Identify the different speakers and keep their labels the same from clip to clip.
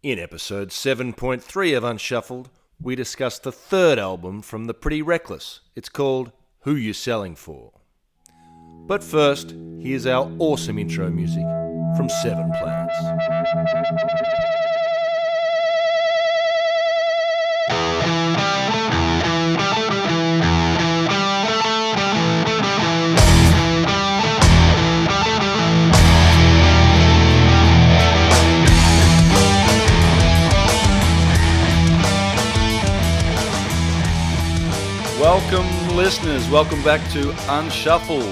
Speaker 1: In episode 7.3 of Unshuffled, we discussed the third album from the Pretty Reckless. It's called Who You Selling For. But first, here's our awesome intro music from Seven Planets. Welcome, listeners. Welcome back to Unshuffled.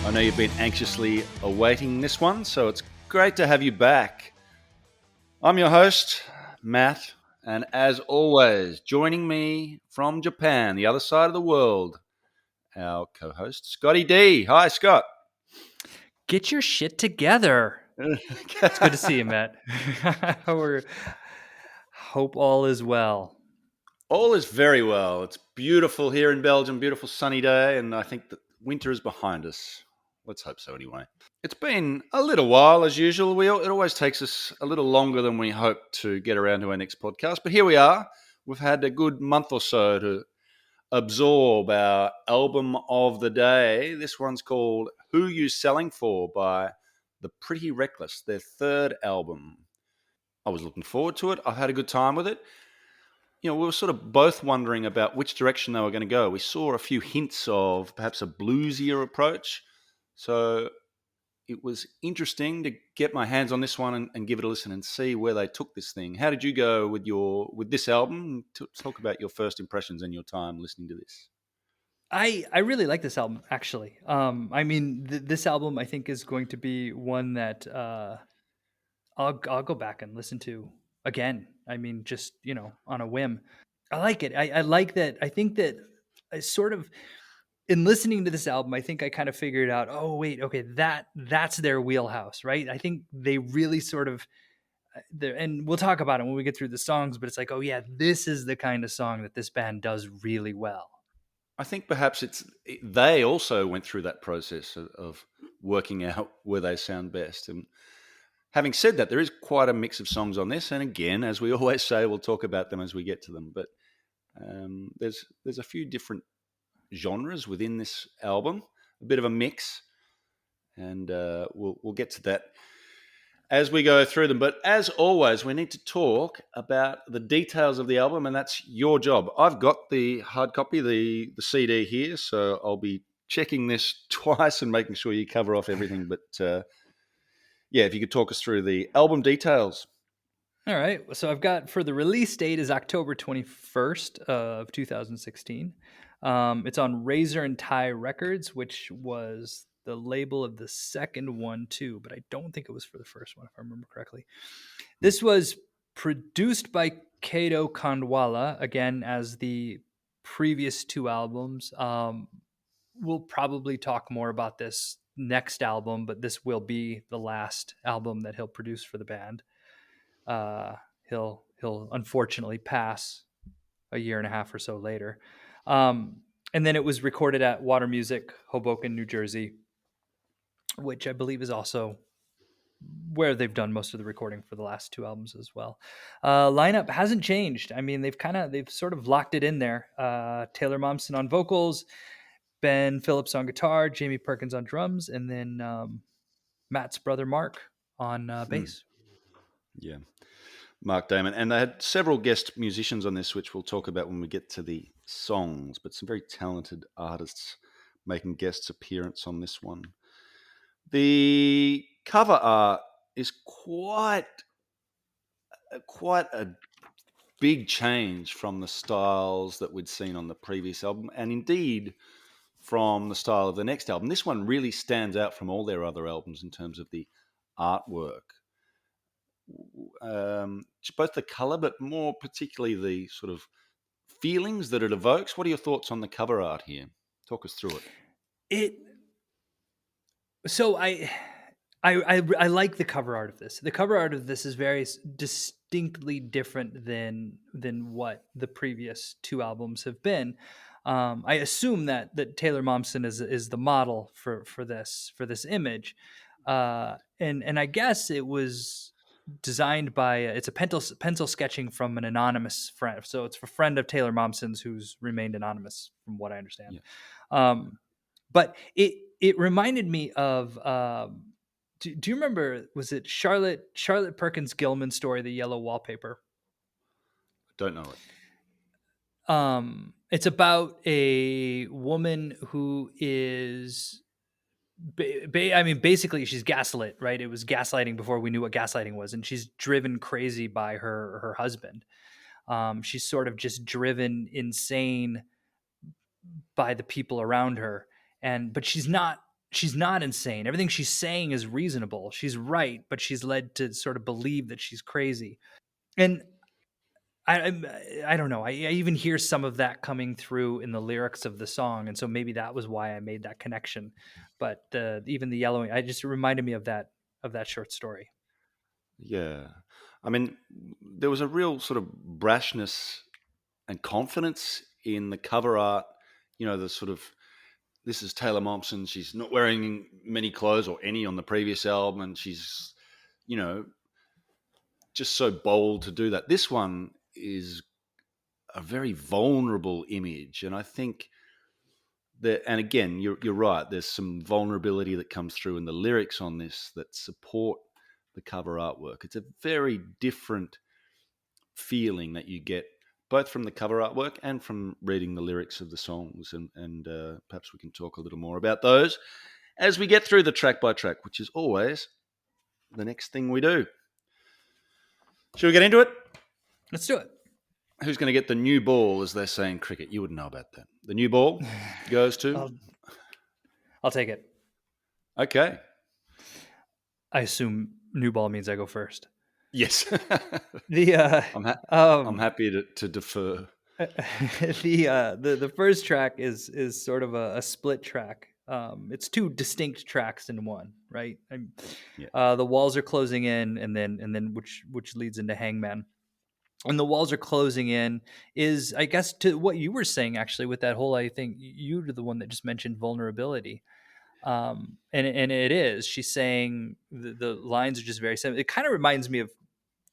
Speaker 1: I know you've been anxiously awaiting this one, so it's great to have you back. I'm your host, Matt, and as always, joining me from Japan, the other side of the world, our co-host, Scotty D. Hi, Scott.
Speaker 2: Get your shit together. It's good to see you, Matt. Hope all is well.
Speaker 1: All is very well. It's beautiful here in Belgium, beautiful sunny day, and I think that winter is behind us. Let's hope so anyway. It's been a little while, as usual. It always takes us a little longer than we hope to get around to our next podcast, but here we are. We've had a good month or so to absorb our album of the day. This one's called Who You Selling For by The Pretty Reckless, their third album. I was looking forward to it. I've had a good time with it. You know, we were sort of both wondering about which direction they were going to go. We saw a few hints of perhaps a bluesier approach. So it was interesting to get my hands on this one and give it a listen and see where they took this thing. How did you go with this album? Talk about your first impressions and your time listening to this.
Speaker 2: I really like this album, actually. This album I think is going to be one that I'll go back and listen to again. I mean, just on a whim. I like it. I like that. I think that I sort of, in listening to this album, I think I kind of figured out, oh wait, okay, that's their wheelhouse, right? I think they really sort of, and we'll talk about it when we get through the songs, but it's like, oh yeah, this is the kind of song that this band does really well.
Speaker 1: I think perhaps they also went through that process of working out where they sound best. And having said that, there is quite a mix of songs on this. And again, as we always say, we'll talk about them as we get to them. But there's a few different genres within this album, a bit of a mix. And we'll get to that as we go through them. But as always, we need to talk about the details of the album, and that's your job. I've got the hard copy, the CD here, so I'll be checking this twice and making sure you cover off everything. But if you could talk us through the album details.
Speaker 2: All right. So I've got, for the release date is October 21st of 2016. It's on Razor and Tie Records, which was the label of the second one too, but I don't think it was for the first one, if I remember correctly. This was produced by Kato Kandwala, again, as the previous two albums. We'll probably talk more about this next album, but this will be the last album that he'll produce for the band. He'll unfortunately pass a year and a half or so later. And then it was recorded at Water Music, Hoboken, New Jersey, which I believe is also where they've done most of the recording for the last two albums as well. Lineup hasn't changed. I mean, they've sort of locked it in there. Taylor Momsen on vocals, Ben Phillips on guitar, Jamie Perkins on drums, and then Matt's brother Mark on bass.
Speaker 1: Yeah. Mark Damon. And they had several guest musicians on this, which we'll talk about when we get to the songs, but some very talented artists making guest appearance on this one. The cover art is quite a big change from the styles that we'd seen on the previous album, and indeed from the style of the next album. This one really stands out from all their other albums in terms of the artwork. Both the color, but more particularly the sort of feelings that it evokes. What are your thoughts on the cover art here? Talk us through it.
Speaker 2: So I like the cover art of this. The cover art of this is very distinctly different than what the previous two albums have been. I assume that Taylor Momsen is the model for this image, and I guess it was designed by it's a pencil sketching from an anonymous friend. So it's a friend of Taylor Momsen's who's remained anonymous, from what I understand.
Speaker 1: Yeah.
Speaker 2: Um, but it reminded me of. Do you remember? Was it Charlotte Perkins Gilman's story, The Yellow Wallpaper?
Speaker 1: Don't know it.
Speaker 2: It's about a woman who is I mean, basically, she's gaslit, right? It was gaslighting before we knew what gaslighting was, and she's driven crazy by her husband. She's sort of just driven insane by the people around her, and but she's not insane. Everything she's saying is reasonable. She's right, but she's led to sort of believe that she's crazy. And I don't know. I even hear some of that coming through in the lyrics of the song, and so maybe that was why I made that connection. But even the yellowing, I just reminded me of that short story.
Speaker 1: Yeah. I mean, there was a real sort of brashness and confidence in the cover art. The sort of, this is Taylor Momsen. She's not wearing many clothes or any on the previous album, and she's, you know, just so bold to do that. This one is a very vulnerable image, and I think that, and again, you're right. There's some vulnerability that comes through in the lyrics on this that support the cover artwork. It's a very different feeling that you get both from the cover artwork and from reading the lyrics of the songs, and perhaps we can talk a little more about those as we get through the track by track, which is always the next thing we do. Should we get into it?
Speaker 2: Let's do it.
Speaker 1: Who's going to get the new ball, as they say in cricket? You wouldn't know about that. The new ball goes to.
Speaker 2: I'll, I'll take it.
Speaker 1: Okay.
Speaker 2: I assume new ball means I go first.
Speaker 1: Yes.
Speaker 2: The
Speaker 1: I'm happy to defer.
Speaker 2: the first track is sort of a split track. It's two distinct tracks in one, right?
Speaker 1: Yeah.
Speaker 2: The walls are closing in, and then which leads into Hangman. And the walls are closing in is, I guess, to what you were saying actually with that whole. I think you were the one that just mentioned vulnerability. And it is. She's saying the lines are just very similar. It kind of reminds me of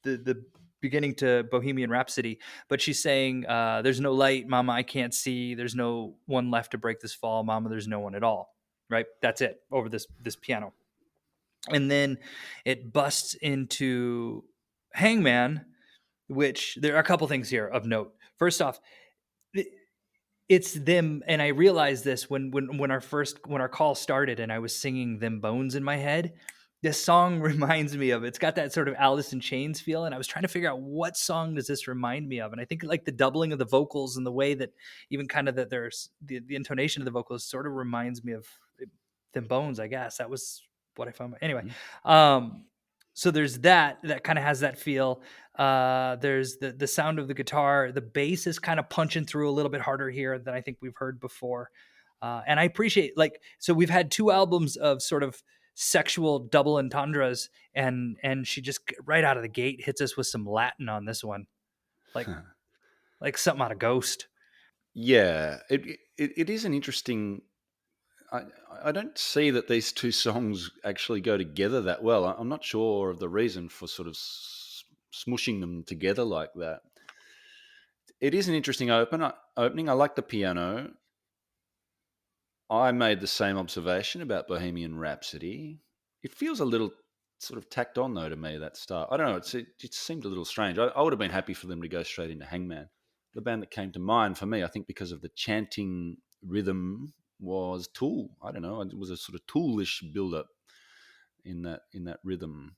Speaker 2: the beginning to Bohemian Rhapsody, but she's saying, "There's no light, Mama. I can't see. There's no one left to break this fall, Mama. There's no one at all." Right? That's it over this piano, and then it busts into Hangman, which there are a couple things here of note. First off, it's them, and I realized this when our call started and I was singing Them Bones in my head. This song reminds me of, it's got that sort of Alice in Chains feel, and I was trying to figure out what song does this remind me of. And I think like the doubling of the vocals and the way that even kind of that there's the intonation of the vocals sort of reminds me of Them Bones, I guess. That was what I found. Anyway, um so there's that kind of has that feel. There's the sound of the guitar. The bass is kind of punching through a little bit harder here than I think we've heard before. And I appreciate, like, so we've had two albums of sort of sexual double entendres, and she just right out of the gate hits us with some Latin on this one, like like something out of Ghost.
Speaker 1: Yeah, it is an interesting. I, I don't see that these two songs actually go together that well. I'm not sure of the reason for sort of smushing them together like that. It is an interesting opening. I like the piano. I made the same observation about Bohemian Rhapsody. It feels a little sort of tacked on though to me, that start. I don't know. It seemed a little strange. I would have been happy for them to go straight into Hangman. The band that came to mind for me, I think, because of the chanting rhythm, was Tool. I don't know. It was a sort of Toolish build up in that rhythm.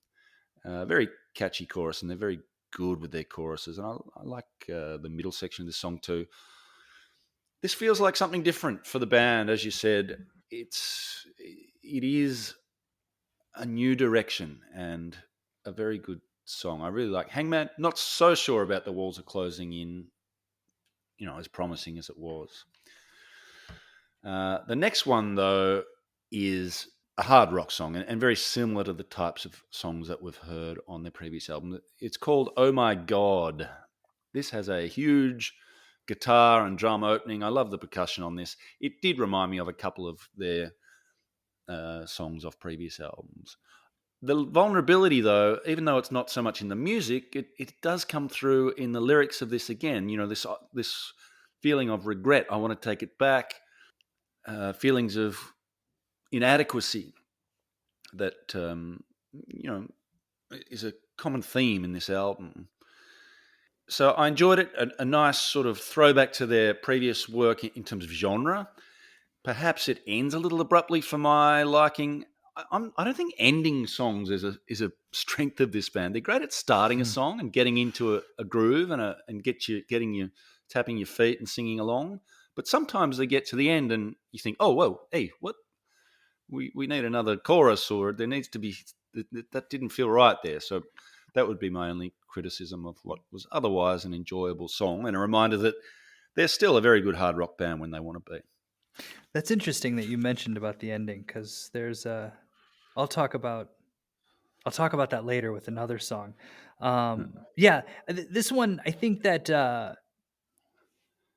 Speaker 1: Very catchy chorus, and they're very good with their choruses. And I like the middle section of this song too. This feels like something different for the band, as you said. It is a new direction and a very good song. I really like Hangman. Not so sure about The Walls Are Closing In, as promising as it was. The next one, though, is a hard rock song and very similar to the types of songs that we've heard on their previous album. It's called Oh My God. This has a huge guitar and drum opening. I love the percussion on this. It did remind me of a couple of their songs off previous albums. The vulnerability, though, even though it's not so much in the music, it does come through in the lyrics of this again. This feeling of regret. I want to take it back. Feelings of inadequacy that you know is a common theme in this album. So I enjoyed it. A nice sort of throwback to their previous work in terms of genre. Perhaps it ends a little abruptly for my liking. I don't think ending songs is a strength of this band. They're great at starting a
Speaker 2: Hmm.
Speaker 1: song and getting into a groove and getting you tapping your feet and singing along. But sometimes they get to the end and you think, oh, whoa, hey, what? We need another chorus, or there needs to be that didn't feel right there. So that would be my only criticism of what was otherwise an enjoyable song and a reminder that they're still a very good hard rock band when they want to be.
Speaker 2: That's interesting that you mentioned about the ending because there's a. I'll talk about I'll talk about that later with another song. Yeah, this one I think that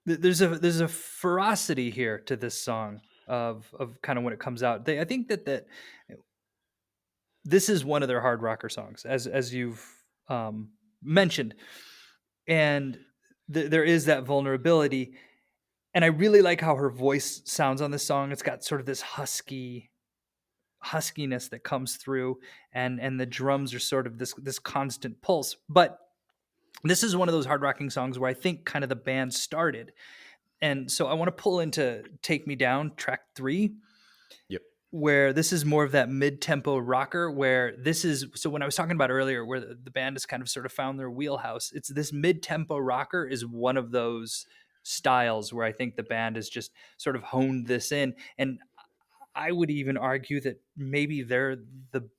Speaker 2: there's a ferocity here to this song of kind of when it comes out. I think that this is one of their hard rocker songs, as you've mentioned, and there is that vulnerability, and I really like how her voice sounds on this song. It's got sort of this huskiness that comes through, and the drums are sort of this constant pulse. But this is one of those hard rocking songs where I think kind of the band started. And so I want to pull into Take Me Down, track 3,
Speaker 1: Yep.
Speaker 2: where this is more of that mid-tempo rocker, where this is, so when I was talking about earlier where the band has kind of sort of found their wheelhouse, it's this mid-tempo rocker is one of those styles where I think the band has just sort of honed this in. And I would even argue that maybe they're the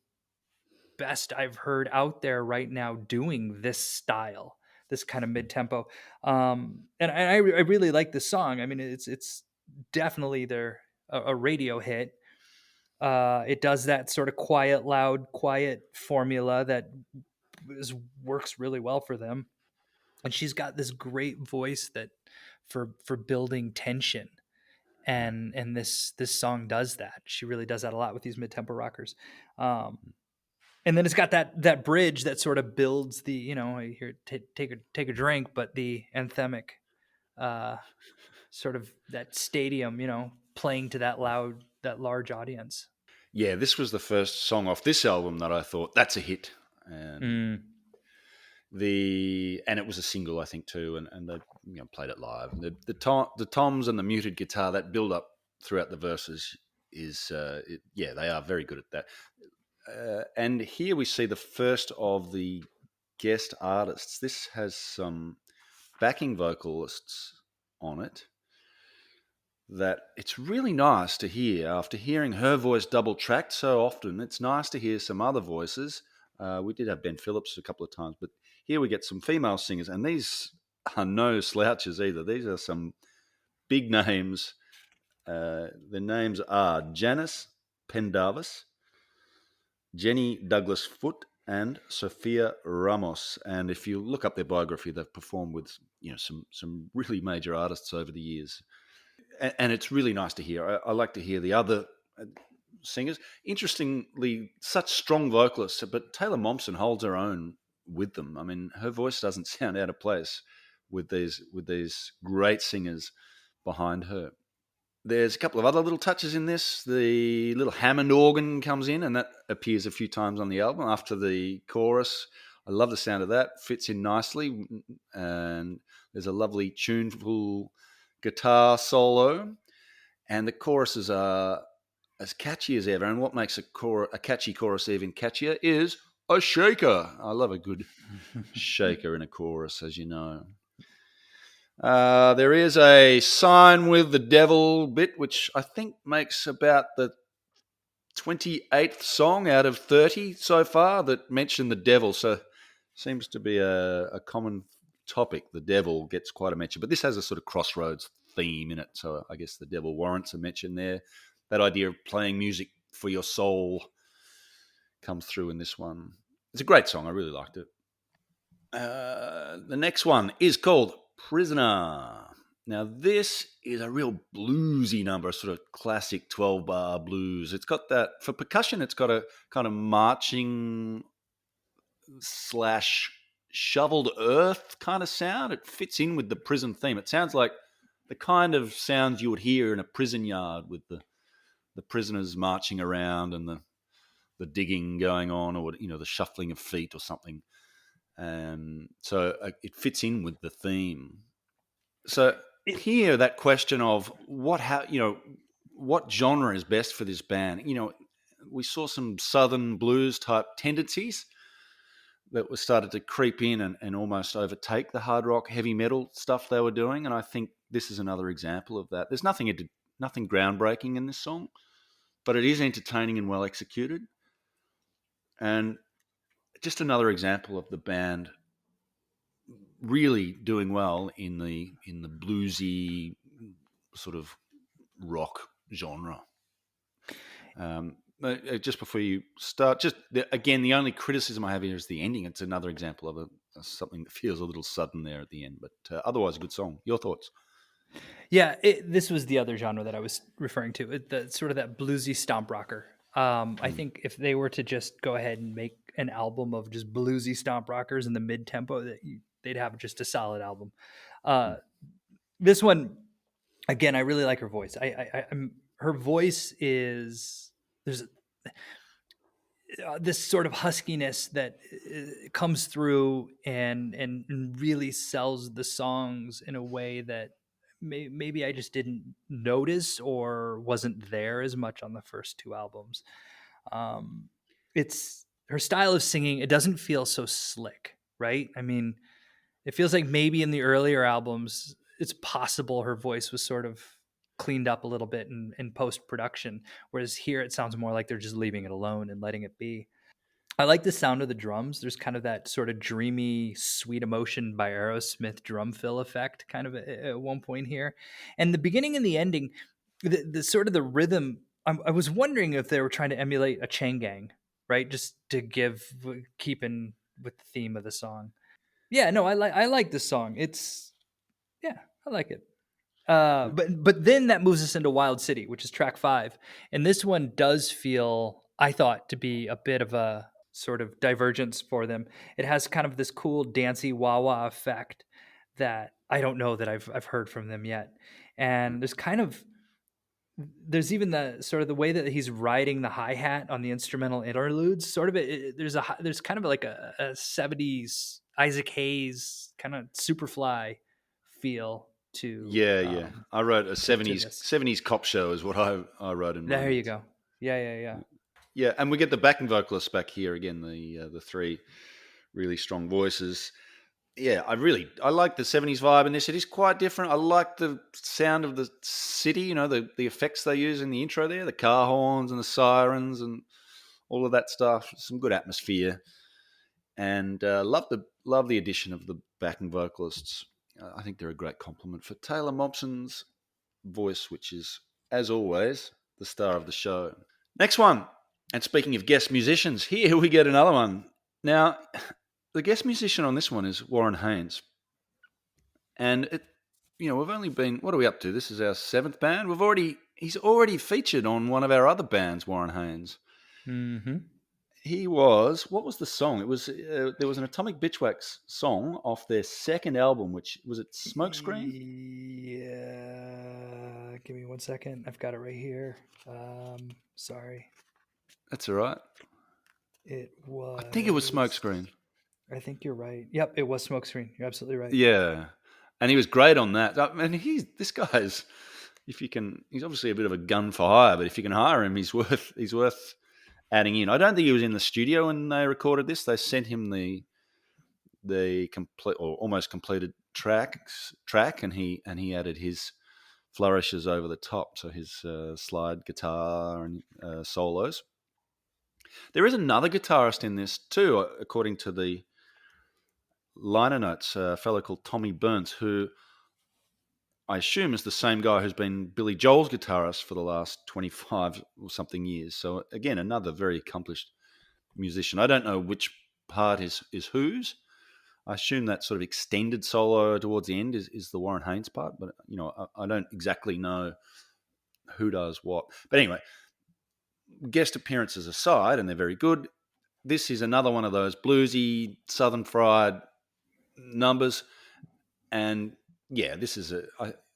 Speaker 2: best I've heard out there right now doing this style, this kind of mid-tempo. And I really like this song. I mean, it's definitely a radio hit. It does that sort of quiet, loud, quiet formula that works really well for them. And she's got this great voice that for building tension. And this song does that. She really does that a lot with these mid-tempo rockers. And then it's got that bridge that sort of builds the, you hear take a drink, but the anthemic uh, sort of that stadium, playing to that large audience.
Speaker 1: Yeah, this was the first song off this album that I thought that's a hit, and
Speaker 2: Mm.
Speaker 1: and it was a single I think too, and they played it live. The toms and the muted guitar that build up throughout the verses is yeah, they are very good at that. And here we see the first of the guest artists. This has some backing vocalists on it that it's really nice to hear. After hearing her voice double tracked so often, it's nice to hear some other voices. We did have Ben Phillips a couple of times, but here we get some female singers, and these are no slouches either. These are some big names. The names are Janice Pendarvis, Jenny Douglas Foote, and Sophia Ramos. And if you look up their biography, they've performed with some really major artists over the years. And it's really nice to hear. I like to hear the other singers. Interestingly, such strong vocalists, but Taylor Momsen holds her own with them. I mean, her voice doesn't sound out of place with these great singers behind her. There's a couple of other little touches in this. The little Hammond organ comes in, and that appears a few times on the album after the chorus. I love the sound of that. Fits in nicely, and there's a lovely tuneful guitar solo, and the choruses are as catchy as ever. And what makes a catchy chorus even catchier is a shaker. I love a good shaker in a chorus, as you know. There is a sign with the devil bit, which I think makes about the 28th song out of 30 so far that mention the devil. So seems to be a common topic. The devil gets quite a mention, but this has a sort of crossroads theme in it. So I guess the devil warrants a mention there. That idea of playing music for your soul comes through in this one. It's a great song. I really liked it. The next one is called Prisoner. Now, this is a real bluesy number, a sort of classic 12 bar blues. It's got that, for percussion, it's got a kind of marching slash shoveled earth kind of sound. It fits in with the prison theme. It sounds like the kind of sounds you would hear in a prison yard with the prisoners marching around and the digging going on, or the shuffling of feet or something. So it fits in with the theme. So
Speaker 2: It,
Speaker 1: here, that question of what genre is best for this band. We saw some southern blues type tendencies that was started to creep in and almost overtake the hard rock heavy metal stuff they were doing, and I think this is another example of that. There's nothing groundbreaking in this song, but it is entertaining and well executed, and just another example of the band really doing well in the bluesy sort of rock genre. Just before you start, again, the only criticism I have here is the ending. It's another example of something that feels a little sudden there at the end, but otherwise, a good song. Your thoughts?
Speaker 2: yeah, this was the other genre that I was referring to. The sort of that bluesy stomp rocker. I
Speaker 1: Mm,
Speaker 2: think if they were to just go ahead and make an album of just bluesy stomp rockers in the mid tempo, they'd have just a solid album. Uh,
Speaker 1: mm.
Speaker 2: this one, again, I really like her voice. Her voice is there's this sort of huskiness that comes through and really sells the songs in a way that maybe I just didn't notice or wasn't there as much on the first two albums. Um, it's her style of singing. It doesn't feel so slick, right? I mean, it feels like maybe in the earlier albums, it's possible her voice was sort of cleaned up a little bit in post production, whereas here it sounds more like they're just leaving it alone and letting it be. I like the sound of the drums. There's kind of that sort of dreamy, sweet emotion by Aerosmith drum fill effect, kind of at one point here, and the beginning and the ending, the sort of the rhythm. I was wondering if they were trying to emulate a chain gang, right? Just to keep in with the theme of the song. Yeah, no, I like this song. It's yeah, I like it. But then that moves us into Wild City, which is track 5, and this one does feel, I thought, to be a bit of a sort of divergence for them. It has kind of this cool dancey wah wah effect that I don't know that I've heard from them yet, and there's even the sort of the way that he's riding the hi hat on the instrumental interludes. Sort of there's kind of like a 70s Isaac Hayes kind of Superfly feel to
Speaker 1: Yeah, yeah. I wrote a
Speaker 2: to
Speaker 1: seventies
Speaker 2: this.
Speaker 1: seventies cop show is what I wrote in my
Speaker 2: There you
Speaker 1: notes.
Speaker 2: go. Yeah, yeah, yeah.
Speaker 1: Yeah, and we get the backing vocalists back here again. The three really strong voices. Yeah, I like the '70s vibe in this. It is quite different. I like the sound of the city. The effects they use in the intro there, the car horns and the sirens and all of that stuff. Some good atmosphere, and love the addition of the backing vocalists. I think they're a great compliment for Taylor Momsen's voice, which is, as always, the star of the show. Next one. And speaking of guest musicians, here we get another one. Now, the guest musician on this one is Warren Haynes. And we've only been, what are we up to? This is our 7th band. He's already featured on one of our other bands, Warren Haynes.
Speaker 2: Mhm.
Speaker 1: What was the song? There was an Atomic Bitchwax song off their second album, which was it Smokescreen?
Speaker 2: Yeah. Give me 1 second. I've got it right here. Sorry.
Speaker 1: That's all right.
Speaker 2: It
Speaker 1: I think it was
Speaker 2: was.
Speaker 1: Smokescreen.
Speaker 2: I think you're right. Yep, it was Smokescreen. You're absolutely right.
Speaker 1: Yeah. And he was great on that. And this guy's, he's obviously a bit of a gun for hire, but if you can hire him, he's worth adding in. I don't think he was in the studio when they recorded this. They sent him the complete or almost completed track, and he added his flourishes over the top, so his slide guitar and solos. There is another guitarist in this too, according to the liner notes, a fellow called Tommy Burns, who I assume is the same guy who's been Billy Joel's guitarist for the last 25 or something years. So again, another very accomplished musician. I don't know which part is whose. I assume that sort of extended solo towards the end is the Warren Haynes part, but I don't exactly know who does what. But anyway, guest appearances aside, and they're very good. This is another one of those bluesy Southern fried numbers, and yeah, this is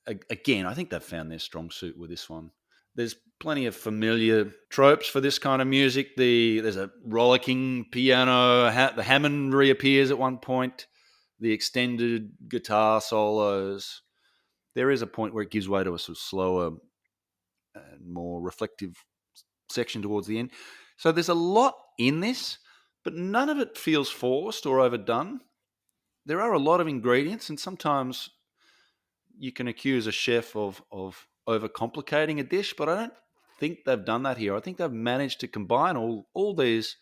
Speaker 1: again. I think they've found their strong suit with this one. There's plenty of familiar tropes for this kind of music. There's a rollicking piano. The Hammond reappears at one point. The extended guitar solos. There is a point where it gives way to a sort of slower and more reflective section towards the end. So there's a lot in this, but none of it feels forced or overdone. There are a lot of ingredients, and sometimes you can accuse a chef of overcomplicating a dish, but I don't think they've done that here. I think they've managed to combine all these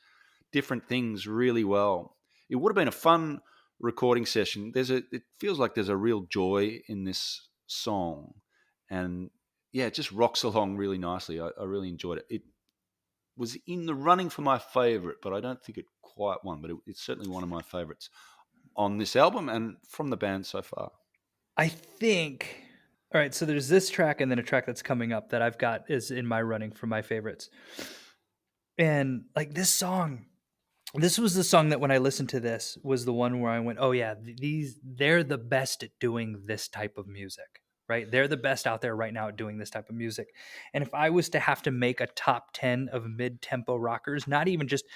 Speaker 1: different things really well. It would have been a fun recording session. It feels like there's a real joy in this song, and yeah, it just rocks along really nicely. I really enjoyed it. It was in the running for my favorite, but I don't think it quite won. But it's certainly one of my favorites on this album and from the band so far.
Speaker 2: I think. All right, so there's this track and then a track that's coming up that I've got is in my running for my favorites. And like this song, this was the song that when I listened to this was the one where I went, "Oh yeah, they're the best at doing this type of music." Right? They're the best out there right now at doing this type of music. And if I was to have to make a top 10 of mid-tempo rockers, not even just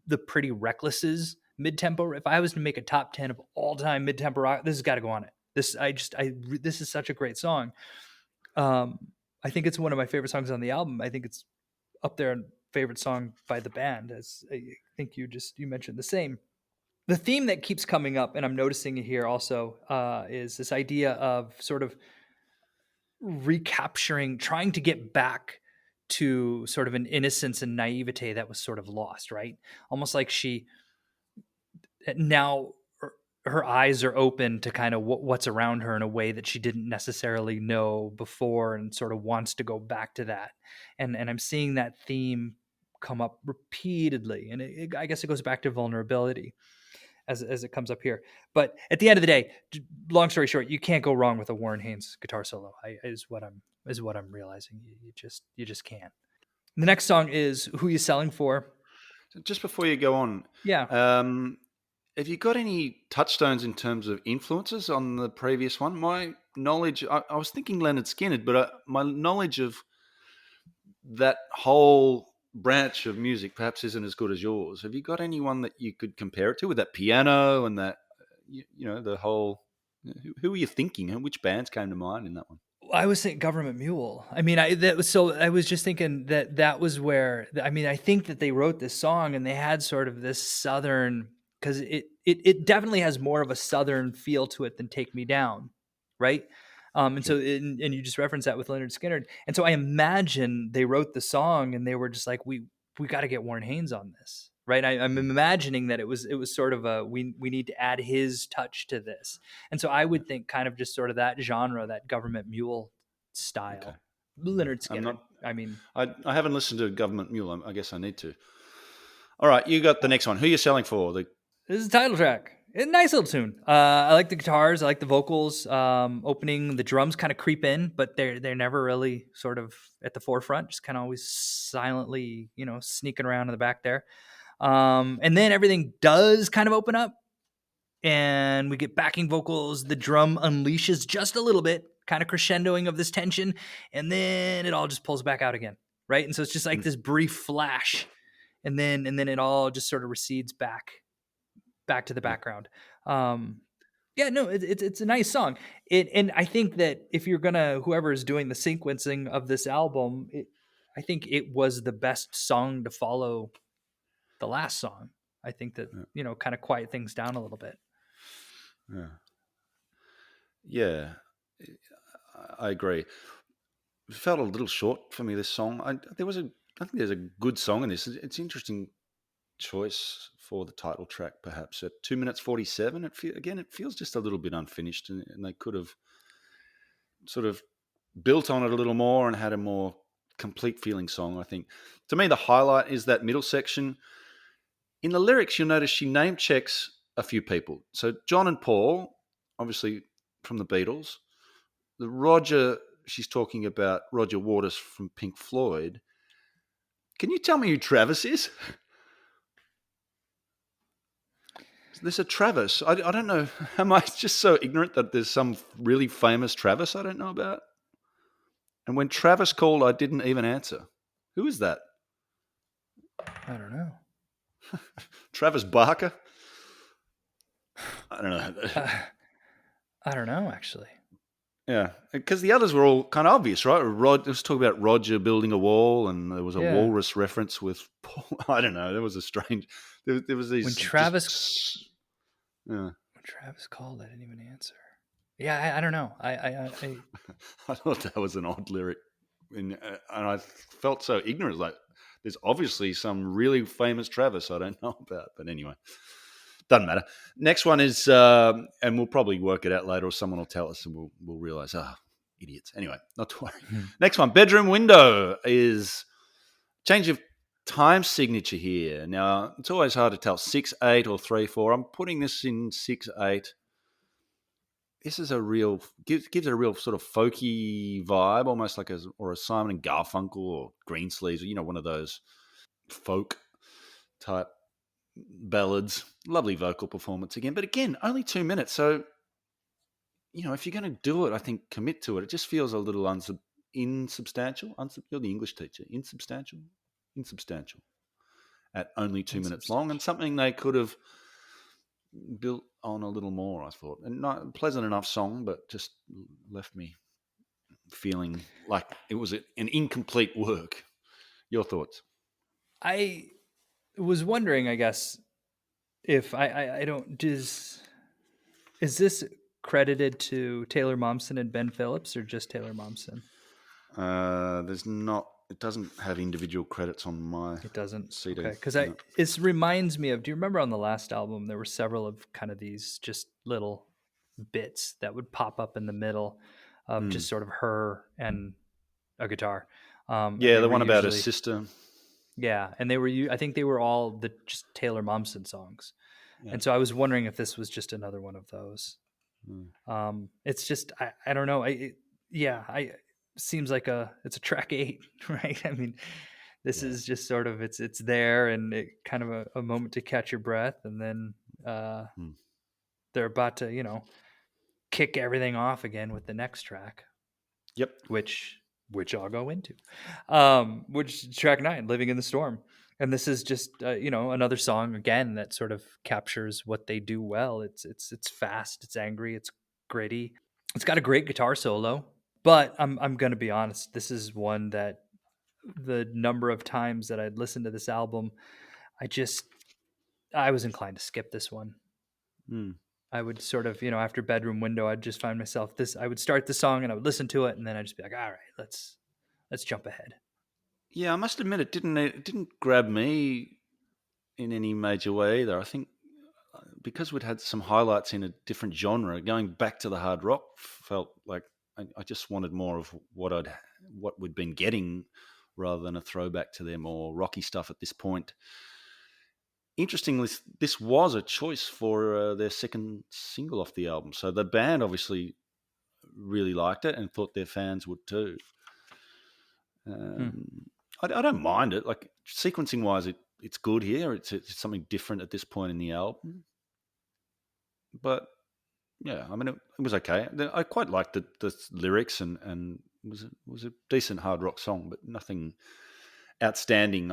Speaker 2: the Pretty Reckless's mid-tempo, if I was to make a top 10 of all-time mid-tempo rock, this has got to go on it. This is such a great song. I think it's one of my favorite songs on the album. I think it's up there in favorite song by the band, as I think you mentioned the same. The theme that keeps coming up, and I'm noticing it here also, is this idea of sort of recapturing, trying to get back to sort of an innocence and naivete that was sort of lost, right? Almost like she now her eyes are open to kind of what's around her in a way that she didn't necessarily know before, and sort of wants to go back to that. And I'm seeing that theme come up repeatedly, and I guess it goes back to vulnerability as it comes up here. But at the end of the day, long story short, you can't go wrong with a Warren Haynes guitar solo. Is what I'm realizing. You just can't. The next song is "Who You Selling For."
Speaker 1: Just before you go on,
Speaker 2: Yeah,
Speaker 1: um, have you got any touchstones in terms of influences on the previous one? My knowledge, I was thinking Leonard Skinner, but my knowledge of that whole branch of music perhaps isn't as good as yours. Have you got anyone that you could compare it to with that piano and that, the whole, who were you thinking? Which bands came to mind in that one?
Speaker 2: I was thinking Government Mule. I mean, I was just thinking that was where, I mean, I think that they wrote this song and they had sort of this southern, because it definitely has more of a southern feel to it than Take Me Down, right? And
Speaker 1: Yeah.
Speaker 2: so and you just referenced that with Leonard Skinner, and so I imagine they wrote the song and they were just like, we got to get Warren Haynes on this, right? I'm
Speaker 1: Mm.
Speaker 2: imagining that it was sort of a, we need to add his touch to this. And so I would think kind of just sort of that genre, that Government Mule
Speaker 1: Okay.
Speaker 2: style.
Speaker 1: Yeah.
Speaker 2: Leonard
Speaker 1: I'm
Speaker 2: Skinner.
Speaker 1: not.
Speaker 2: I mean,
Speaker 1: I haven't listened to Government Mule. I guess I need to. All right, you got the next one. Who are you selling for?
Speaker 2: this is the title track. A nice little tune. I like the guitars. I like the vocals. Opening, the drums kind of creep in, but they're never really sort of at the forefront. Just kind of always silently, sneaking around in the back there. And then everything does kind of open up, and we get backing vocals. The drum unleashes just a little bit, kind of crescendoing of this tension, and then it all just pulls back out again, right? And so it's just like
Speaker 1: Mm.
Speaker 2: this brief flash, and then it all just sort of recedes back to the
Speaker 1: Yeah.
Speaker 2: background. Um, yeah, no, it's a nice song. And I think that if you're gonna, whoever is doing the sequencing of this album, I think it was the best song to follow the last song. I think that
Speaker 1: Yeah.
Speaker 2: kind of quiet things down a little bit.
Speaker 1: Yeah. Yeah. I agree. It felt a little short for me. This song. I think there's a good song in this. It's an interesting choice for the title track, perhaps at 2 minutes 47. It feels just a little bit unfinished, and they could have sort of built on it a little more and had a more complete feeling song. I think to me the highlight is that middle section. In the lyrics, you'll notice she name checks a few people. So John and Paul, obviously from the Beatles. The Roger, she's talking about Roger Waters from Pink Floyd. Can you tell me who Travis is? There's a Travis. I don't know. Am I just so ignorant that there's some really famous Travis I don't know about? And when Travis called, I didn't even answer. Who is that?
Speaker 2: I don't know.
Speaker 1: Travis Barker? I don't know.
Speaker 2: I don't know, actually.
Speaker 1: Yeah, because the others were all kind of obvious, right? Let's talk about Roger building a wall, and there was a
Speaker 2: Yeah.
Speaker 1: walrus reference with Paul. I don't know. There was a strange. There was
Speaker 2: When
Speaker 1: these
Speaker 2: Travis
Speaker 1: just. Yeah.
Speaker 2: when Travis called, I didn't even answer. Yeah, I don't know.
Speaker 1: I thought that was an odd lyric, and I felt so ignorant. Like, there's obviously some really famous Travis I don't know about, but anyway, doesn't matter. Next one is, and we'll probably work it out later, or someone will tell us, and we'll realize, idiots. Anyway, not to worry. Next one, bedroom window, is change of time signature here. Now it's always hard to tell 6/8 or 3/4. I'm putting this in 6/8. This is a real gives it a real sort of folky vibe, almost like a Simon and Garfunkel or Greensleeves, or one of those folk type ballads. Lovely vocal performance again, but again, only 2 minutes. So if you're going to do it, I think commit to it. It just feels a little insubstantial. You're the English teacher. Insubstantial. At only 2 minutes long, and something they could have built on a little more, I thought. And not pleasant enough song, but just left me feeling like it was an incomplete work. Your thoughts?
Speaker 2: I was wondering, I guess, if I don't is this credited to Taylor Momsen and Ben Phillips or just Taylor Momsen?
Speaker 1: There's not. It doesn't have individual credits on my
Speaker 2: It doesn't.
Speaker 1: CD.
Speaker 2: Okay, because
Speaker 1: No.
Speaker 2: it reminds me of. Do you remember on the last album there were several of kind of these just little bits that would pop up in the middle of just sort of her and a guitar, and
Speaker 1: Yeah,
Speaker 2: they
Speaker 1: the
Speaker 2: were
Speaker 1: one about her
Speaker 2: usually
Speaker 1: sister.
Speaker 2: and they were. I think they were all the just Taylor Momsen songs,
Speaker 1: Yeah.
Speaker 2: and so I was wondering if this was just another one of those. It's just I don't know. I seems like it's a track 8, right? I mean, this is just sort of it's there and it kind of a moment to catch your breath, and then they're about to kick everything off again with the next track,
Speaker 1: Yep.
Speaker 2: which I'll go into, which track 9, "Living in the Storm." And this is just another song again that sort of captures what they do well. It's fast, it's angry, it's gritty. It's got a great guitar solo, but I'm gonna be honest. This is one that the number of times that I'd listened to this album, I was inclined to skip this one. I would sort of, after Bedroom Window, I'd just find myself I would start the song and I would listen to it, and then I'd just be like, all right, let's jump ahead.
Speaker 1: Yeah, I must admit it didn't grab me in any major way either. I think because we'd had some highlights in a different genre, going back to the hard rock felt like I just wanted more of what we'd been getting, rather than a throwback to their more rocky stuff at this point. Interestingly, this was a choice for their second single off the album, so the band obviously really liked it and thought their fans would too. I don't mind it. Like, sequencing wise, it's good here. It's something different at this point in the album, but yeah, I mean, it was okay. I quite liked the lyrics, and was a decent hard rock song, but nothing outstanding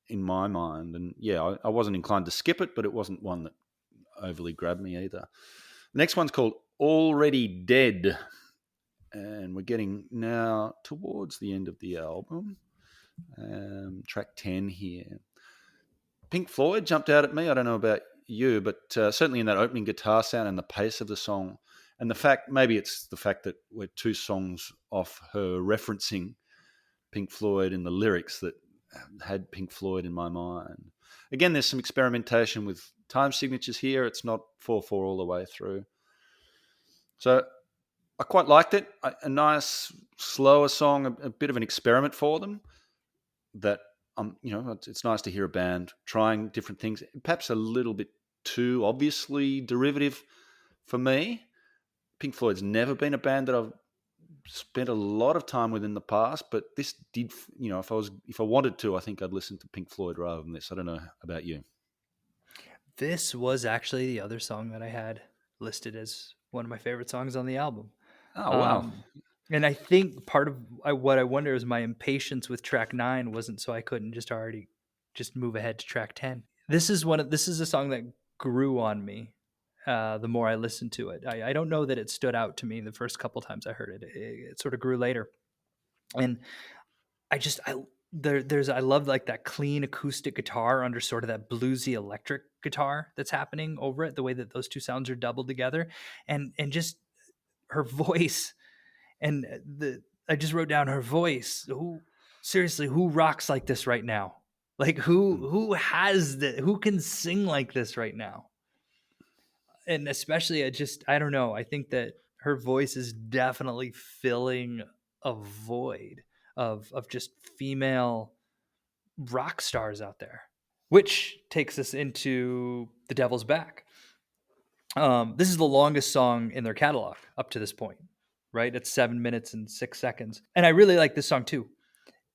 Speaker 1: in my mind. And yeah, I wasn't inclined to skip it, but it wasn't one that overly grabbed me either. The next one's called "Already Dead," and we're getting now towards the end of the album. Track 10 here. Pink Floyd jumped out at me. I don't know about you, but certainly in that opening guitar sound and the pace of the song, and maybe it's the fact that we're 2 songs off her referencing Pink Floyd in the lyrics that had Pink Floyd in my mind. Again, there's some experimentation with time signatures here. It's not 4/4 all the way through. So I quite liked it. A nice, slower song, a bit of an experiment for them. That it's nice to hear a band trying different things, perhaps a little bit too obviously derivative for me. Pink Floyd's never been a band that I've spent a lot of time with in the past, but this did, if I wanted to, I think I'd listen to Pink Floyd rather than this. I don't know about you.
Speaker 2: This was actually the other song that I had listed as one of my favorite songs on the album.
Speaker 1: Oh wow.
Speaker 2: Um, and I think part of what I wonder is my impatience with track 9 wasn't so I couldn't just already just move ahead to track 10. This is a song that grew on me the more I listened to it. I don't know that it stood out to me the first couple times I heard it. It sort of grew later, and I just there's I love like that clean acoustic guitar under sort of that bluesy electric guitar that's happening over it. The way that those two sounds are doubled together, and just her voice and the I just wrote down her voice. Who seriously, who rocks like this right now? Like
Speaker 1: Mm.
Speaker 2: who has the who can sing like this right now? And especially I don't know. I think that her voice is definitely filling a void of just female rock stars out there. Which takes us into The Devil's Back. This is the longest song in their catalog up to this point, right? It's 7 minutes and 6 seconds. And I really like this song too.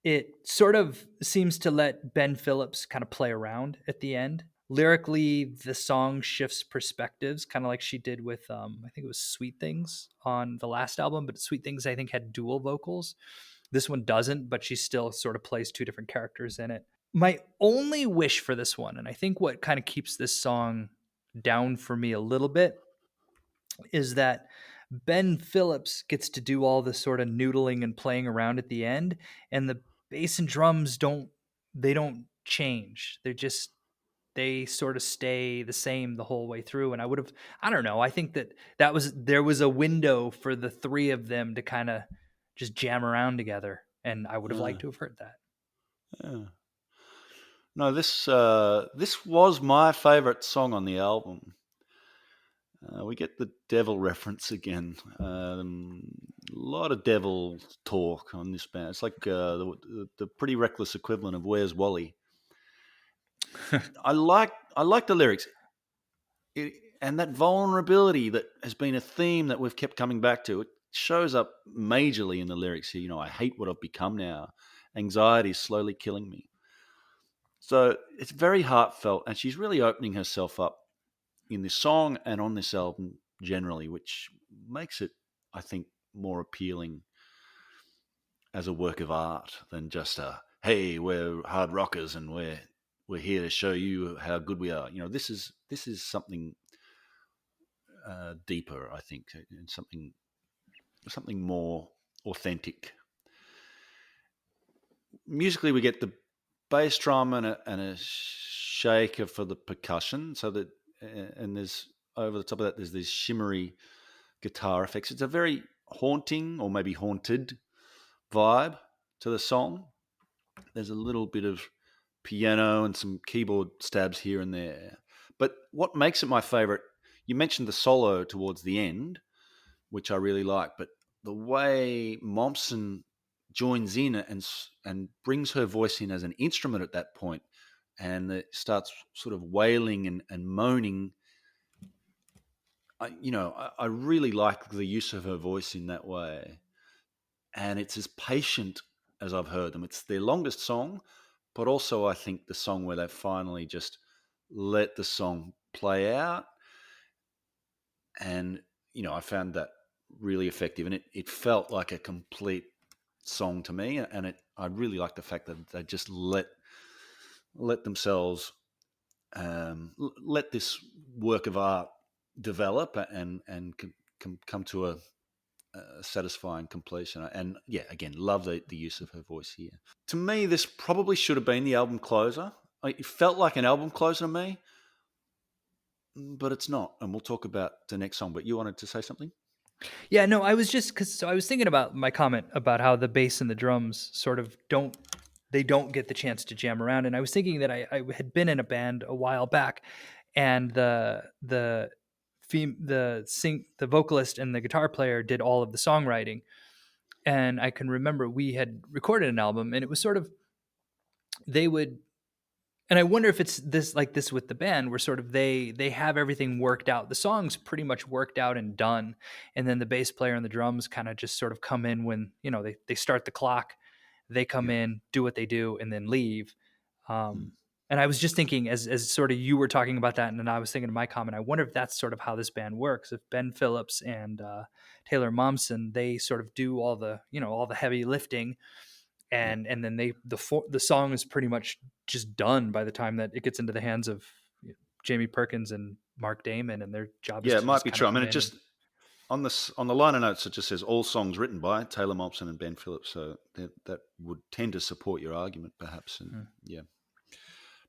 Speaker 2: It sort of seems to let Ben Phillips kind of play around at the end. Lyrically, the song shifts perspectives, kind of like she did with, I think it was Sweet Things on the last album, but Sweet Things, I think, had dual vocals. This one doesn't, but she still sort of plays two different characters in it. My only wish for this one, and I think what kind of keeps this song down for me a little bit, is that Ben Phillips gets to do all this sort of noodling and playing around at the end, and the bass and drums don't change. They sort of stay the same the whole way through. And I don't know. I think there was a window for the three of them to kind of just jam around together, and I would have
Speaker 1: Yeah,
Speaker 2: liked to have heard that.
Speaker 1: yeah. No, this was my favorite song on the album. We get the devil reference again. A lot of devil talk on this band. It's like the pretty reckless equivalent of "Where's Wally." I like the lyrics, and that vulnerability that has been a theme that we've kept coming back to. It shows up majorly in the lyrics here. I hate what I've become now. Anxiety is slowly killing me. So it's very heartfelt, and she's really opening herself up in this song and on this album generally, which makes it, I think, more appealing as a work of art than just a hey, we're hard rockers and we're here to show you how good we are. This is something deeper, I think, and something more authentic. Musically, we get the bass drum and a shaker for the percussion, so that and there's over the top of that there's these shimmery guitar effects. It's a very haunting or maybe haunted vibe to the song. There's a little bit of piano and some keyboard stabs here and there. But what makes it my favorite, you mentioned the solo towards the end, which I really like, but the way Momsen joins in and brings her voice in as an instrument at that point, and it starts sort of wailing and moaning. I really like the use of her voice in that way, and it's as patient as I've heard them. It's their longest song, but also I think the song where they finally just let the song play out. And I found that really effective, and it felt like a complete song to me. And I really like the fact that they just let themselves let this work of art develop and come to a satisfying completion. And yeah, again, love the use of her voice here. To me, this probably should have been the album closer. It felt like an album closer to me, but it's not. And we'll talk about the next song. But you wanted to say something?
Speaker 2: Yeah, no, I was just because so I was thinking about my comment about how the bass and the drums sort of don't get the chance to jam around, and I was thinking that I had been in a band a while back, and the vocalist and the guitar player did all of the songwriting, and I can remember we had recorded an album, and it was sort of they would And I wonder if it's this with the band where sort of they have everything worked out. The song's pretty much worked out and done. And then the bass player and the drums kind of just sort of come in when, they start the clock, they come
Speaker 1: Yeah.
Speaker 2: in, do what they do, and then leave.
Speaker 1: Mm.
Speaker 2: Um, and I was just thinking as sort of you were talking about that, and then I was thinking of my comment, I wonder if that's sort of how this band works. If Ben Phillips and Taylor Momsen, they sort of do all the heavy lifting,
Speaker 1: Yeah.
Speaker 2: and then the song is pretty much just done by the time that it gets into the hands of Jamie Perkins and Mark Damon, and their job is
Speaker 1: Yeah, it
Speaker 2: to
Speaker 1: might
Speaker 2: just
Speaker 1: be
Speaker 2: kind of
Speaker 1: true. I
Speaker 2: come
Speaker 1: mean, it
Speaker 2: in and
Speaker 1: just on the liner notes, it just says all songs written by Taylor Momsen and Ben Phillips. So that would tend to support your argument, perhaps. And
Speaker 2: hmm.
Speaker 1: yeah,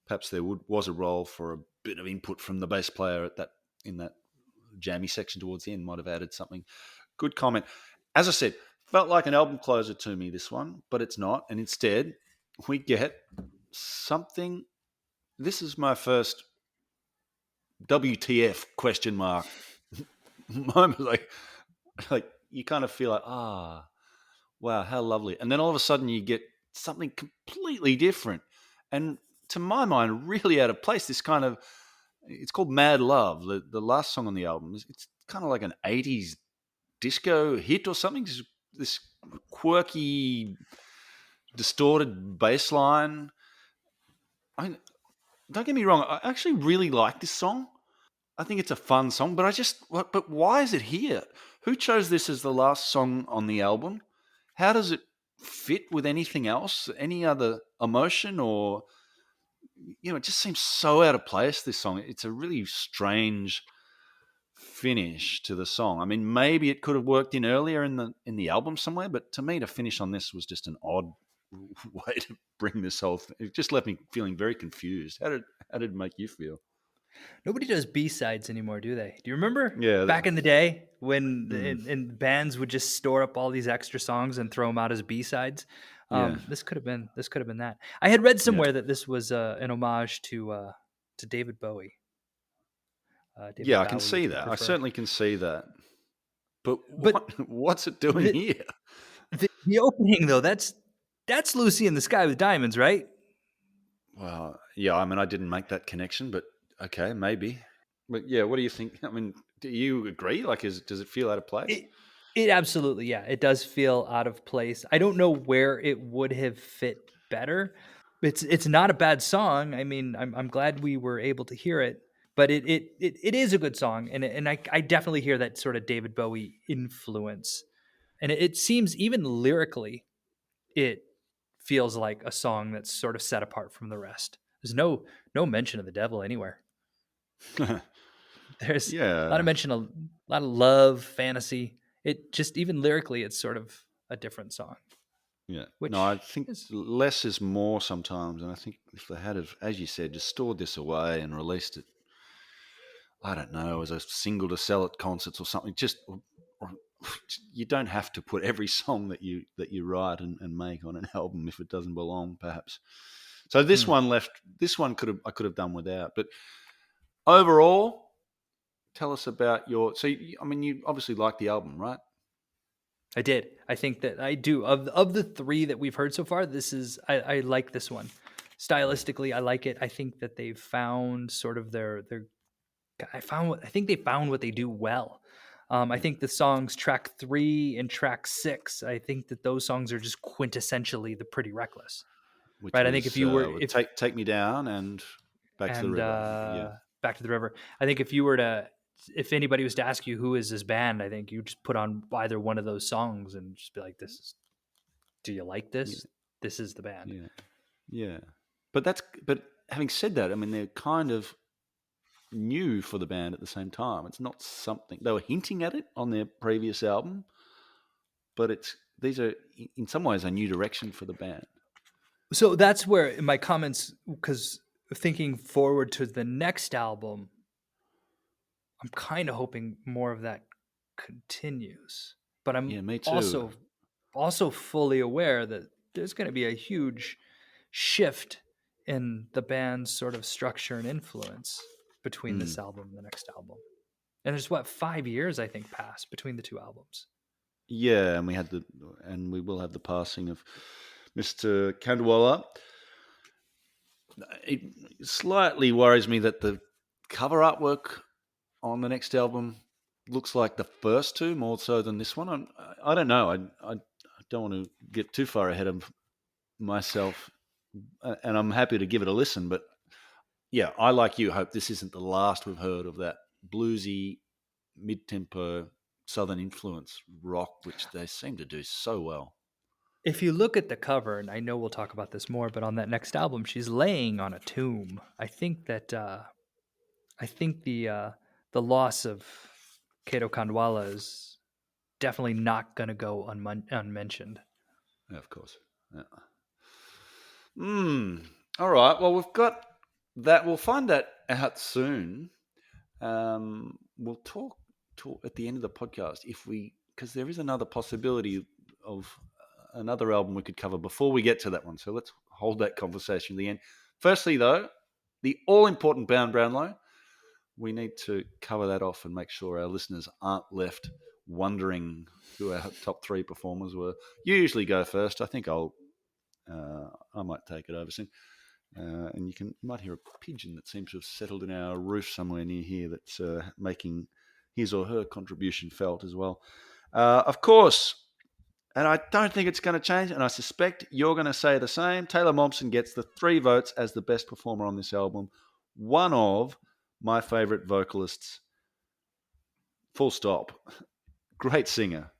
Speaker 1: perhaps there was a role for a bit of input from the bass player at that in that jammy section towards the end. Might have added something. Good comment. As I said, felt like an album closer to me, this one, but it's not. And instead, we get something. This is my first WTF question mark moment. Like you kind of feel like, wow, how lovely. And then all of a sudden you get something completely different. And to my mind, really out of place. This kind of, it's called Mad Love, the last song on the album. It's kind of like an 80s disco hit or something. This quirky, distorted bass line. I mean, don't get me wrong, I actually really like this song. I think it's a fun song, but why is it here? Who chose this as the last song on the album? How does it fit with anything else? Any other emotion or, it just seems so out of place, this song. It's a really strange finish to the song. I mean, maybe it could have worked in earlier in the album somewhere, but to me, to finish on this was just an odd way to bring this whole thing. It just left me feeling very confused. How did it make you feel?
Speaker 2: Nobody does B-sides anymore, do they? Do you remember
Speaker 1: Yeah,
Speaker 2: back in the day when
Speaker 1: mm,
Speaker 2: and bands would just store up all these extra songs and throw them out as B-sides?
Speaker 1: yeah,
Speaker 2: This could have been that. I had read
Speaker 1: yeah.
Speaker 2: somewhere that this was an homage to David Bowie,
Speaker 1: Yeah,
Speaker 2: David
Speaker 1: I can
Speaker 2: Bowie, if
Speaker 1: see
Speaker 2: you
Speaker 1: that. I
Speaker 2: prefer.
Speaker 1: certainly can see that. But
Speaker 2: But
Speaker 1: what's it doing
Speaker 2: the
Speaker 1: here?
Speaker 2: the opening though, that's Lucy in the Sky with Diamonds, right?
Speaker 1: Well, yeah, I mean, I didn't make that connection, but okay, maybe. But yeah, what do you think? I mean, do you agree? Like, does it feel out of place?
Speaker 2: It it absolutely, yeah, it does feel out of place. I don't know where it would have fit better. It's not a bad song. I mean, I'm glad we were able to hear it, but it is a good song, and I definitely hear that sort of David Bowie influence, and it seems even lyrically, it feels like a song that's sort of set apart from the rest. There's no mention of the devil anywhere. There's a lot of
Speaker 1: Yeah,
Speaker 2: mention of a lot of love, fantasy. It just even lyrically, it's sort of a different song,
Speaker 1: yeah. No, I
Speaker 2: which
Speaker 1: think
Speaker 2: is
Speaker 1: less is more sometimes, and I think if they had, as you said, just stored this away and released it, I don't know, as a single to sell at concerts or something, or- you don't have to put every song that you write and make on an album if it doesn't belong, perhaps. So
Speaker 2: hmm,
Speaker 1: this one I could have done without. But overall, tell us about I mean, you obviously like the album, right?
Speaker 2: I did. I think that I do. Of the three that we've heard so far, I like this one. Stylistically, I like it. I think that they've found sort of their I think they found what they do well. I
Speaker 1: Yeah.
Speaker 2: think the songs track 3 and track 6. I think that those songs are just quintessentially the Pretty Reckless,
Speaker 1: Which
Speaker 2: right? I think if
Speaker 1: was
Speaker 2: you were
Speaker 1: would
Speaker 2: if
Speaker 1: take me down and back to the
Speaker 2: and
Speaker 1: river. Yeah.
Speaker 2: Back to the River. I think if you were to, if anybody was to ask you who is this band, I think you just put on either one of those songs and just be like, "This is. Do you like
Speaker 1: Yeah.
Speaker 2: this? This is the band."
Speaker 1: Yeah. Yeah. But having said that, I mean, they're kind of new for the band at the same time. It's not something they were hinting at it on their previous album, but these are in some ways a new direction for the band.
Speaker 2: So that's where in my comments, because thinking forward to the next album, I'm kind of hoping more of that continues. But I'm
Speaker 1: Yeah, me too.
Speaker 2: also fully aware that there's going to be a huge shift in the band's sort of structure and influence between
Speaker 1: Mm.
Speaker 2: this album and the next album. And there's what 5 years I think passed between the two albums.
Speaker 1: Yeah, and we will have the passing of Mr. Kandwala. It slightly worries me that the cover artwork on the next album looks like the first two more so than this one. I don't know. I don't want to get too far ahead of myself, and I'm happy to give it a listen. But yeah, I like you hope this isn't the last we've heard of that bluesy, mid-tempo Southern influence rock, which they seem to do so well.
Speaker 2: If you look at the cover, and I know we'll talk about this more, but on that next album, she's laying on a tomb. I think the loss of Kato Kandwala is definitely not going to go unmentioned.
Speaker 1: Yeah, of course. Yeah. All right. Well, we've got that. We'll find that out soon. We'll talk at the end of the podcast if we, because there is another possibility of another album we could cover before we get to that one. So let's hold that conversation at the end. Firstly, though, the all important Bound Brownlow. We need to cover that off and make sure our listeners aren't left wondering who our top three performers were. You usually go first. I think I might take it over soon. And you might hear a pigeon that seems to have settled in our roof somewhere near here that's making his or her contribution felt as well. Of course, and I don't think it's going to change, and I suspect you're going to say the same. Taylor Momsen gets the 3 votes as the best performer on this album. One of my favourite vocalists, full stop. Great singer.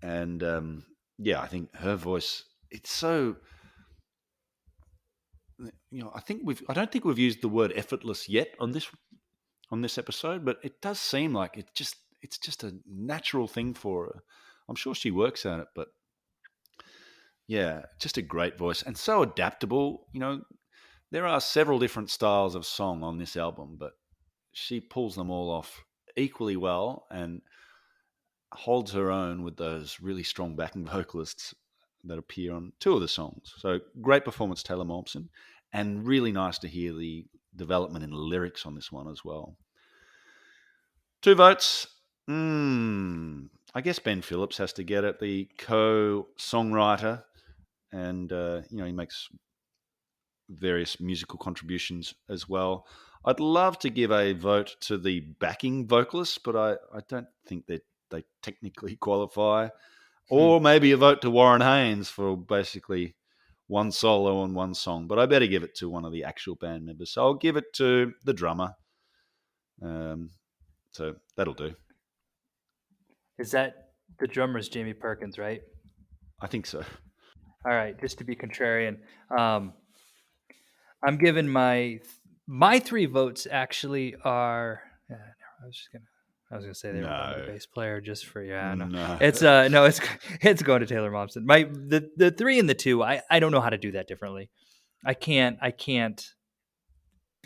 Speaker 1: And yeah, I think her voice, it's so, I don't think we've used the word effortless yet on this episode, but it does seem like it's just a natural thing for her. I'm sure she works at it, but yeah, just a great voice and so adaptable. There are several different styles of song on this album, but she pulls them all off equally well and holds her own with those really strong backing vocalists that appear on 2 of the songs. So great performance, Taylor Momsen, and really nice to hear the development in the lyrics on this one as well. 2 votes. I guess Ben Phillips has to get it, the co-songwriter, and he makes various musical contributions as well. I'd love to give a vote to the backing vocalists, but I don't think that they technically qualify. Or maybe a vote to Warren Haynes for basically one solo on one song. But I better give it to one of the actual band members. So I'll give it to the drummer. So that'll do.
Speaker 2: Is that the drummer's Jamie Perkins, right?
Speaker 1: I think so.
Speaker 2: All right, just to be contrarian, I'm giving my 3 votes actually are. I was gonna say they were going to the
Speaker 1: No.
Speaker 2: bass player just for no.
Speaker 1: No.
Speaker 2: It's no, it's going to Taylor Momsen. The 3 and the 2. I don't know how to do that differently. I can't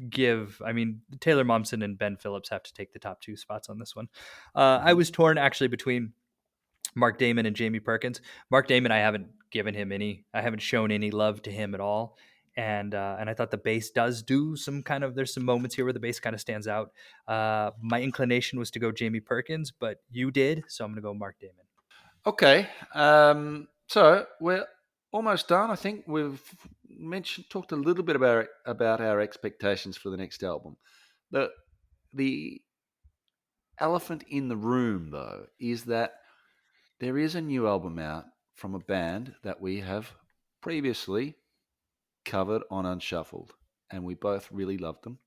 Speaker 2: give. I mean, Taylor Momsen and Ben Phillips have to take the top 2 spots on this one. I was torn actually between Mark Damon and Jamie Perkins. Mark Damon, I haven't shown any love to him at all. And I thought the bass does do there's some moments here where the bass kind of stands out. My inclination was to go Jamie Perkins, but you did, so I'm going to go Mark Damon.
Speaker 1: Okay. So we're almost done. I think we've talked a little bit about our expectations for the next album. The elephant in the room, though, is that there is a new album out from a band that we have previously covered on Unshuffled, and we both really loved them.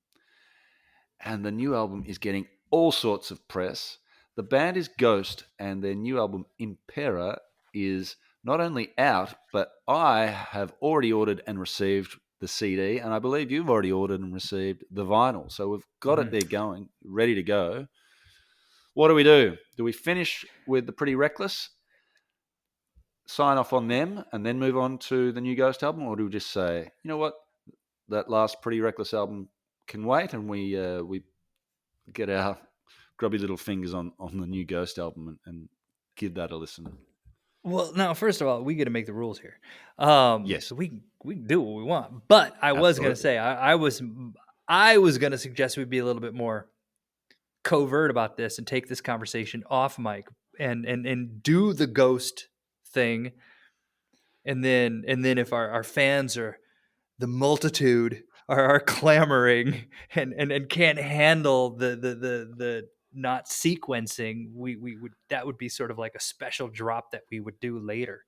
Speaker 1: And the new album is getting all sorts of press. The band is Ghost, and their new album, Impera, is not only out, but I have already ordered and received the CD, and I believe you've already ordered and received the vinyl. So we've got it there going, ready to go. What do we do? Do we finish with the Pretty Reckless, sign off on them, and then move on to the new Ghost album? Or do we just say, you know what, that last Pretty Reckless album can wait, and we get our grubby little fingers on the new Ghost album and give that a listen?
Speaker 2: Well, now, first of all, we get to make the rules here.
Speaker 1: Yes.
Speaker 2: So we can do what we want. But I was going to say, I was going to suggest we be a little bit more covert about this and take this conversation off mic and do the Ghost thing. And then if our fans are the multitude are clamoring and can't handle the not sequencing, we would, that would be sort of like a special drop that we would do later,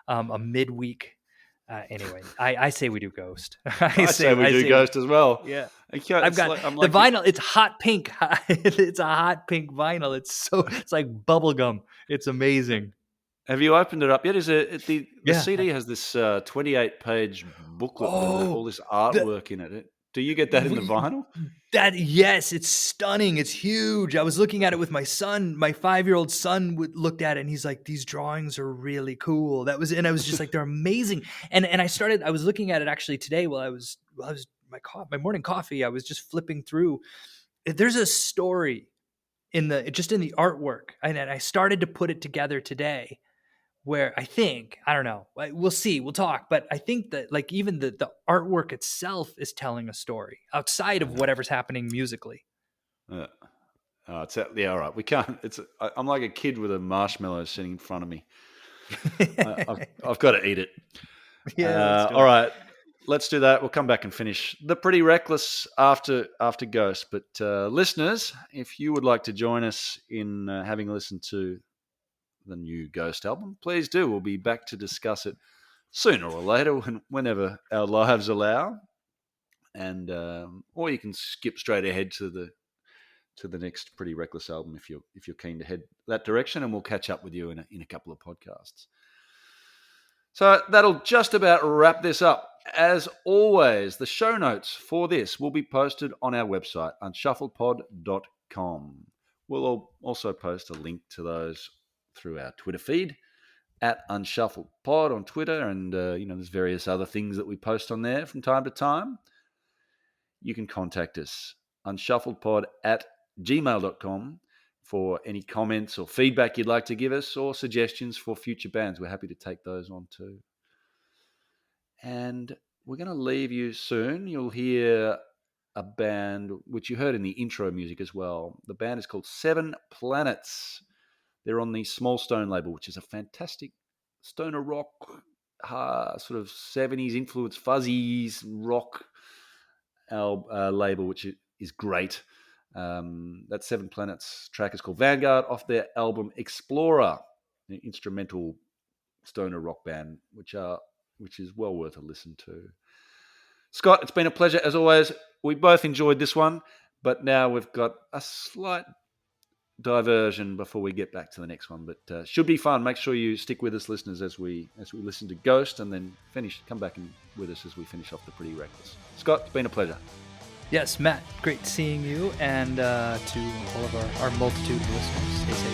Speaker 2: a midweek. Anyway, I say we do Ghost.
Speaker 1: I say we
Speaker 2: I
Speaker 1: do
Speaker 2: say
Speaker 1: Ghost as well.
Speaker 2: yeah.
Speaker 1: Okay,
Speaker 2: I've got
Speaker 1: I'm
Speaker 2: the
Speaker 1: like,
Speaker 2: vinyl. It's hot pink. It's a hot pink vinyl. It's like bubble gum. It's amazing.
Speaker 1: have you opened it up yet? Is it the
Speaker 2: Yeah.
Speaker 1: CD has this 28-page booklet with all
Speaker 2: Oh,
Speaker 1: this
Speaker 2: the
Speaker 1: artwork in it? Do you get that in the
Speaker 2: we,
Speaker 1: vinyl?
Speaker 2: that yes, it's stunning. It's huge. I was looking at it with my son. My 5-year-old son looked at it and he's like, "These drawings are really cool." And I was just like, "They're amazing." And I was looking at it actually today while I was my morning coffee. I was just flipping through. There's a story in the artwork, and I started to put it together today, where I don't know, we'll see, we'll talk, but I think that like even the artwork itself is telling a story outside of whatever's happening musically.
Speaker 1: Yeah. Yeah, all right. We can't. I'm like a kid with a marshmallow sitting in front of me. I've got to eat it.
Speaker 2: Yeah, let's do
Speaker 1: All
Speaker 2: it.
Speaker 1: right, let's do that. We'll come back and finish the Pretty Reckless after Ghost. But listeners, if you would like to join us in having listened to the new Ghost album, please do. We'll be back to discuss it sooner or later, whenever our lives allow. And or you can skip straight ahead to the next Pretty Reckless album if you're keen to head that direction, and we'll catch up with you in a couple of podcasts. So that'll just about wrap this up. As always, the show notes for this will be posted on our website, unshuffledpod.com. We'll also post a link to those through our Twitter feed at unshuffledpod on Twitter, and there's various other things that we post on there from time to time. You can contact us, unshuffledpod@gmail.com, for any comments or feedback you'd like to give us, or suggestions for future bands. We're happy to take those on too. And we're going to leave you soon. You'll hear a band which you heard in the intro music as well. The band is called 7 Planets. They're on the Small Stone label, which is a fantastic stoner rock, sort of 70s influenced fuzzies rock label, which is great. That 7 Planets track is called Vanguard, off their album Explorer, an instrumental stoner rock band, which is well worth a listen to. Scott, it's been a pleasure as always. We both enjoyed this one, but now we've got a slight diversion before we get back to the next one. But should be fun. Make sure you stick with us, listeners, as we listen to Ghost, and then come back with us as we finish off the Pretty Reckless. Scott, it's been a pleasure.
Speaker 2: Yes, Matt, great seeing you, and to all of our multitude of listeners, stay safe.